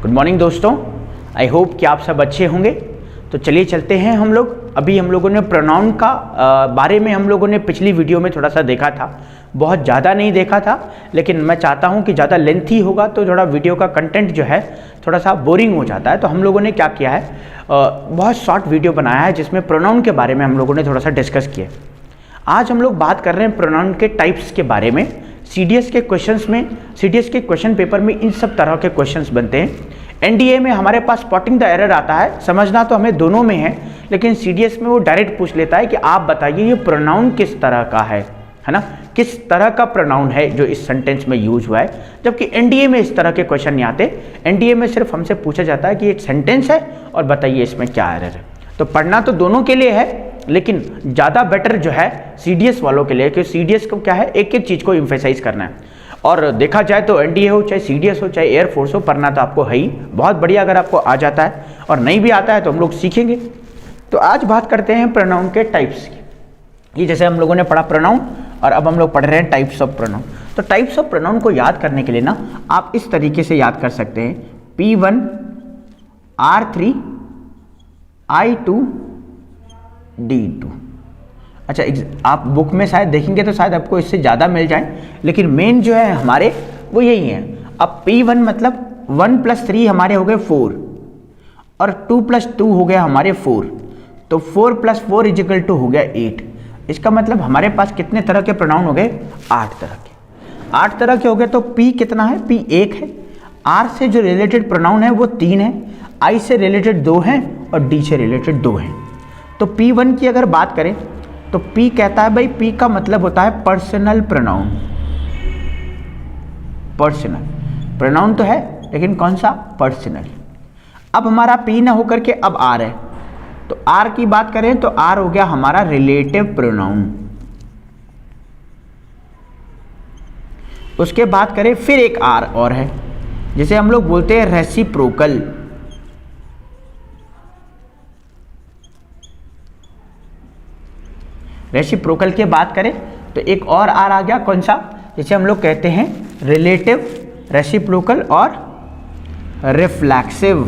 Good morning दोस्तों, I hope कि आप सब अच्छे होंगे। तो चलिए चलते हैं हम लोग। अभी हम लोगों ने प्रोनाउन का बारे में हम लोगों ने पिछली वीडियो में थोड़ा सा देखा था, बहुत ज़्यादा नहीं देखा था, लेकिन मैं चाहता हूं कि ज़्यादा लेंथी होगा तो थोड़ा वीडियो का कंटेंट जो है थोड़ा सा बोरिंग हो जाता है। तो हम लोगों ने क्या किया है, बहुत शॉर्ट वीडियो बनाया है जिसमें प्रोनाउन के बारे में हम लोगों ने थोड़ा सा डिस्कस किया। आज हम लोग बात कर रहे हैं प्रोनाउन के टाइप्स के बारे में। सीडीएस के क्वेश्चंस में, सीडीएस के क्वेश्चन पेपर में इन सब तरह के क्वेश्चंस बनते हैं। एनडीए में हमारे पास स्पॉटिंग द एरर आता है, समझना तो हमें दोनों में है, लेकिन सीडीएस में वो डायरेक्ट पूछ लेता है कि आप बताइए ये प्रोनाउन किस तरह का है ना, किस तरह का प्रोनाउन है जो इस सेंटेंस में यूज हुआ है। जबकि एनडीए में इस तरह के क्वेश्चन नहीं आते। एनडीए में सिर्फ हमसे पूछा जाता है कि एक सेंटेंस है और बताइए इसमें क्या एरर है। तो पढ़ना तो दोनों के लिए है, लेकिन ज़्यादा बेटर जो है सीडीएस वालों के लिए, क्योंकि सीडीएस को क्या है, एक एक चीज़ को इम्फेसाइज करना है। और देखा जाए तो एनडीए हो चाहे सीडीएस हो चाहे एयरफोर्स हो, पढ़ना तो आपको है ही बहुत बढ़िया। अगर आपको आ जाता है और नहीं भी आता है तो हम लोग सीखेंगे। तो आज बात करते हैं प्रोनाउन के टाइप्स की। ये जैसे हम लोगों ने पढ़ा प्रोनाउन, और अब हम लोग पढ़ रहे हैं टाइप्स ऑफ प्रोनाउन। तो टाइप्स ऑफ प्रोनाउन को याद करने के लिए ना आप इस तरीके से याद कर सकते हैं, P1 R3 I2 D2। अच्छा, आप बुक में शायद देखेंगे तो शायद आपको इससे ज़्यादा मिल जाए, लेकिन मेन जो है हमारे वो यही है। अब P1 मतलब 1 + 3 हमारे हो गए 4, और 2 + 2 हो गया हमारे 4, तो 4 + 4 = हो गया 8। इसका मतलब हमारे पास कितने तरह के प्रोनाउन हो गए, 8 तरह के। 8 तरह के हो गए। तो P कितना है, P 1 है। R से जो रिलेटेड प्रोनाउन है वो 3 है, I से रिलेटेड 2 है, और D से रिलेटेड 2 है। तो P1 की अगर बात करें तो P कहता है भाई, P का मतलब होता है पर्सनल प्रोनाउन। पर्सनल प्रोनाउन तो है, लेकिन कौन सा, पर्सनल। अब हमारा P ना होकर के अब R है, तो R की बात करें तो R हो गया हमारा रिलेटिव प्रोनाउन। उसके बाद करें फिर एक R और है, जिसे हम लोग बोलते हैं रेसिप्रोकल। रेसिप्रोकल की बात करें तो एक और R आ गया, कौन सा, जिसे हम लोग कहते हैं रिलेटिव, रेसिप्रोकल और reflexive.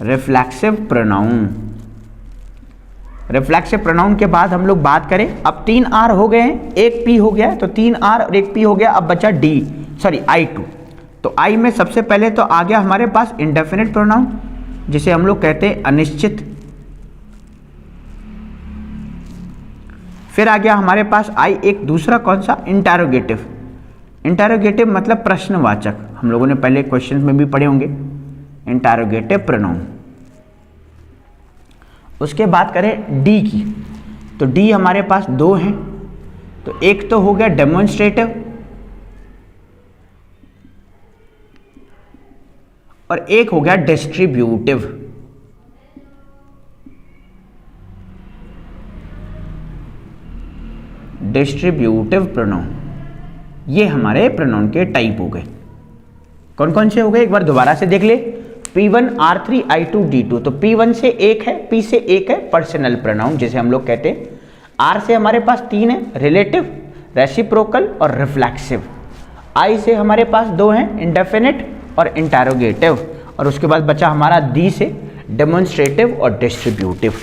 Reflexive pronoun. Reflexive pronoun के बाद हम लोग बात करें, अब 3 R हो गए हैं, एक P हो गया है, तो 3 R और एक P हो गया। अब बचा I2। तो I में सबसे पहले तो आ गया हमारे पास इंडेफिनिट प्रोनाउन, जिसे हम लोग कहते हैं अनिश्चित। फिर आ गया हमारे पास एक दूसरा कौन सा, इंटरोगेटिव। इंटरोगेटिव मतलब प्रश्नवाचक, हम लोगों ने पहले क्वेश्चन में भी पढ़े होंगे, इंटरोगेटिव प्रोनाउन। उसके बाद करें D की, तो D हमारे पास 2 हैं। तो एक तो हो गया डेमोन्स्ट्रेटिव, और एक हो गया डिस्ट्रीब्यूटिव। डिस्ट्रीब्यूटिव प्रोनाउन, ये हमारे प्रोनाउन के टाइप हो गए। कौन कौन से हो गए, एक बार दोबारा से देख ले। P1 R3 I2 D2। तो P1 से 1 है, P से 1 है पर्सनल प्रोनाउन, जिसे हम लोग कहते हैं। R से हमारे पास 3 है, रिलेटिव, रेसिप्रोकल और रिफ्लेक्सिव। I से हमारे पास 2 हैं, इंडेफिनिट और इंटरोगेटिव। और उसके बाद बचा हमारा D से डेमोन्स्ट्रेटिव और डिस्ट्रीब्यूटिव।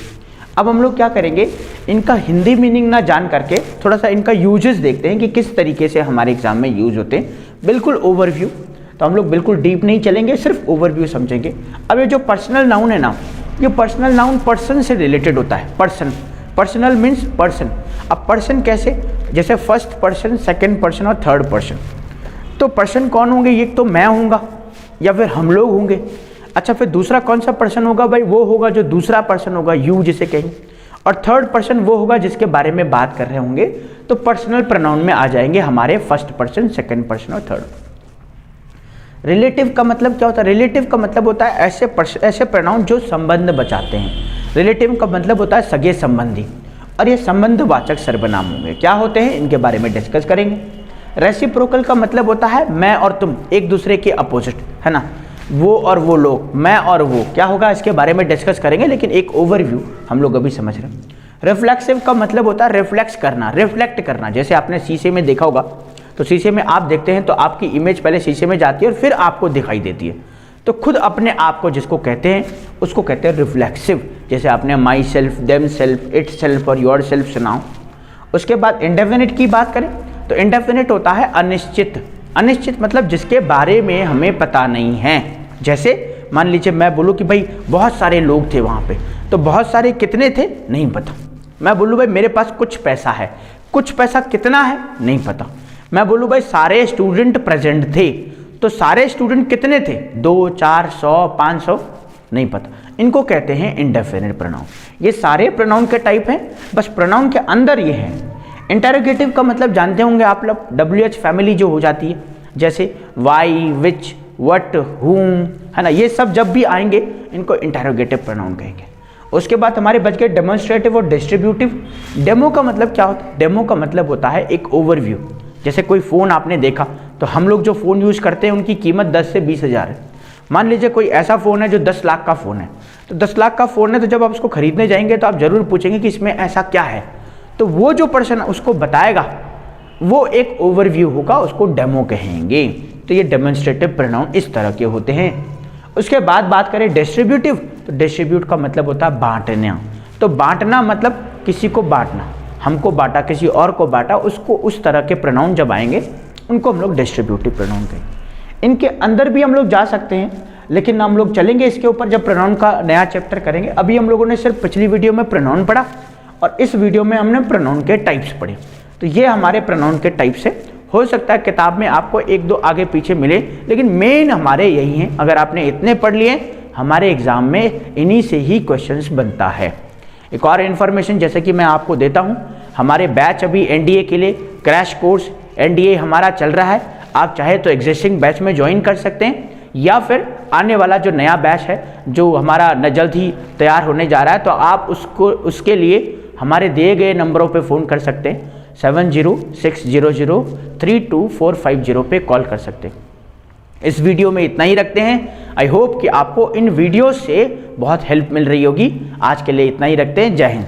अब हम लोग क्या करेंगे, इनका हिंदी मीनिंग ना जान करके थोड़ा सा इनका यूजेस देखते हैं कि किस तरीके से हमारे एग्जाम में यूज होते हैं। बिल्कुल ओवरव्यू, तो हम लोग बिल्कुल डीप नहीं चलेंगे, सिर्फ ओवरव्यू समझेंगे। अब ये जो पर्सनल नाउन है ना, ये पर्सनल नाउन पर्सन से रिलेटेड होता है। Person, personal means person. अब पर्सन कैसे, जैसे फर्स्ट पर्सन, सेकेंड पर्सन और थर्ड पर्सन। तो पर्सन कौन होंगे, ये तो मैं होऊंगा या फिर हम लोग होंगे। अच्छा, फिर दूसरा कौन सा पर्सन होगा भाई, वो होगा जो दूसरा पर्सन होगा, यू जिसे कहेंगे। और थर्ड पर्सन वो होगा जिसके बारे में बात कर रहे होंगे। तो पर्सनल प्रोनाउन में आ जाएंगे हमारे फर्स्ट पर्सन, सेकंड पर्सन और थर्ड। रिलेटिव का मतलब क्या होता है, रिलेटिव का मतलब होता है ऐसे प्रोनाउन जो संबंध बचाते हैं। रिलेटिव का मतलब होता है सगे संबंधी, और ये संबंधवाचक सर्वनाम होंगे। क्या होते हैं, इनके बारे में डिस्कस करेंगे। रेसिप्रोकल का मतलब होता है मैं और तुम, एक दूसरे के अपोजिट, है ना, वो और वो लोग, मैं और वो, क्या होगा इसके बारे में डिस्कस करेंगे, लेकिन एक ओवरव्यू हम लोग अभी समझ रहे हैं। रिफ्लेक्सिव का मतलब होता है रिफ्लेक्स करना, रिफ्लेक्ट करना। जैसे आपने शीशे में देखा होगा तो शीशे में आप देखते हैं तो आपकी इमेज पहले शीशे में जाती है और फिर आपको दिखाई देती है। तो खुद अपने आप को जिसको कहते हैं उसको कहते हैं रिफ्लेक्सिव। जैसे आपने my self, them self, it self और योर सेल्फ सुनाओ। उसके बाद इंडेफिनिट की बात करें तो इंडेफिनिट होता है अनिश्चित। अनिश्चित मतलब जिसके बारे में हमें पता नहीं है। जैसे मान लीजिए मैं बोलूँ कि भाई बहुत सारे लोग थे वहाँ पे, तो बहुत सारे कितने थे नहीं पता। मैं बोलूँ भाई मेरे पास कुछ पैसा है, कुछ पैसा कितना है नहीं पता। मैं बोलूँ भाई सारे स्टूडेंट प्रेजेंट थे, तो सारे स्टूडेंट कितने थे, 2, 4, 100, 500 नहीं पता। इनको कहते हैं इंडेफिनिट प्रोनाउन। ये सारे प्रोनाउन के टाइप हैं, बस प्रोनाउन के अंदर ये है। इंटरोगेटिव का मतलब जानते होंगे आप लोग, WH फैमिली जो हो जाती है, जैसे वाई, विच, वट, हुम, है ना, ये सब जब भी आएंगे इनको इंटरोगेटिव प्रोनाउन कहेंगे। उसके बाद हमारे बच गए डेमोन्स्ट्रेटिव और डिस्ट्रीब्यूटिव। डेमो का मतलब क्या होता है, डेमो का मतलब होता है एक ओवरव्यू। जैसे कोई फ़ोन आपने देखा, तो हम लोग जो फ़ोन यूज़ करते हैं उनकी कीमत 10 से 20 हज़ार है। मान लीजिए कोई ऐसा फ़ोन है जो 10 लाख का फ़ोन है, तो 10 लाख का फ़ोन है, तो जब आप उसको खरीदने जाएंगे तो आप ज़रूर पूछेंगे कि इसमें ऐसा क्या है। तो वो जो पर्सन उसको बताएगा वो एक ओवरव्यू होगा, उसको डेमो कहेंगे। तो ये डेमोन्स्ट्रेटिव प्रोनाउन इस तरह के होते हैं। उसके बाद बात करें डिस्ट्रीब्यूटिव, तो डिस्ट्रीब्यूट का मतलब होता है बांटना। तो बांटना मतलब किसी को बांटना, हमको बांटा, किसी और को बांटा, उसको उस तरह के प्रोनाउन जब आएंगे उनको हम लोग डिस्ट्रीब्यूटिव प्रोनाउन कहेंगे। इनके अंदर भी हम लोग जा सकते हैं, लेकिन हम लोग चलेंगे इसके ऊपर जब प्रोनाउन का नया चैप्टर करेंगे। अभी हम लोगों ने सिर्फ पिछली वीडियो में प्रोनाउन पढ़ा और इस वीडियो में हमने प्रोनाउन के टाइप्स पढ़े। तो ये हमारे प्रोनाउन के टाइप्स है। हो सकता है किताब में आपको 1-2 आगे पीछे मिले, लेकिन मेन हमारे यही हैं। अगर आपने इतने पढ़ लिए, हमारे एग्जाम में इन्हीं से ही क्वेश्चंस बनता है। एक और इन्फॉर्मेशन जैसे कि मैं आपको देता हूं, हमारे बैच अभी NDA के लिए क्रैश कोर्स NDA हमारा चल रहा है। आप चाहे तो एग्जिस्टिंग बैच में ज्वाइन कर सकते हैं, या फिर आने वाला जो नया बैच है जो हमारा न जल्द ही तैयार होने जा रहा है, तो आप उसके लिए हमारे दिए गए नंबरों पे फ़ोन कर सकते हैं। 7060032450 पे कॉल कर सकते हैं। इस वीडियो में इतना ही रखते हैं। आई होप कि आपको इन वीडियो से बहुत हेल्प मिल रही होगी। आज के लिए इतना ही रखते हैं। जय हिंद।